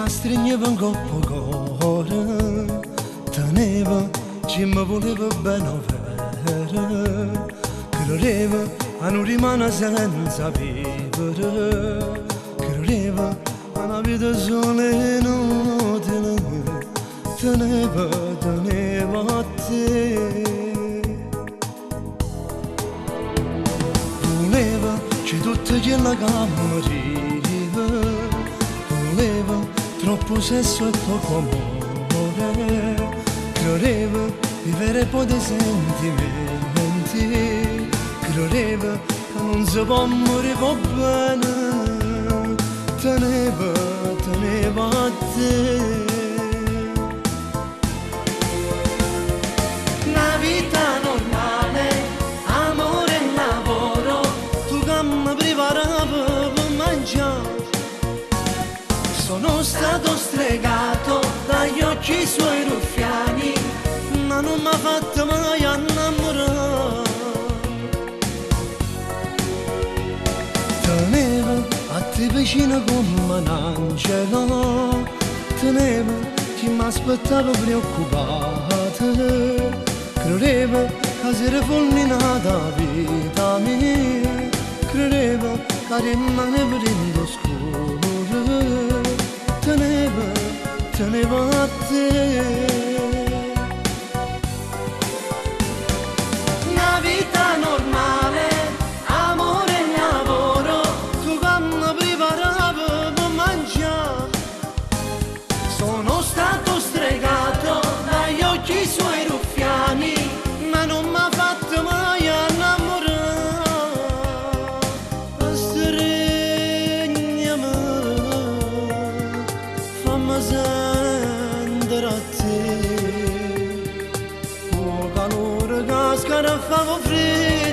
la stringeva in coppa cuore, teneva, ci mi voleva bene vera, credeva a non rimane senza vivere, credeva a una vita sola e inutile, teneva a te. Voleva che tutto quello che moriva, voleva troppo sesso e poco amore, credeva vivere poi dei sentimenti, credeva che non si può morire va bene, teneva a te. La vita normale, amore e lavoro, tu che mi preparava per mangiare. Sono stato stregato dagli occhi suoi ruffiani, ma non mi ha fatto mai innamorare. Teneva a te vicino come un angelo, teneva chi mi aspettava preoccupato, credeva che si era fulminata la vita mia, credeva che rimaneva in oscuro, teneva a te. Una vita normale, amore e lavoro, tu che mi preparava per mangiare. Sono stato stregato dagli occhi suoi ruffiani, ma non mi ha fatto mai innamorare. Stringiami, fammi sentire a te, o calore che scaraffa freddo.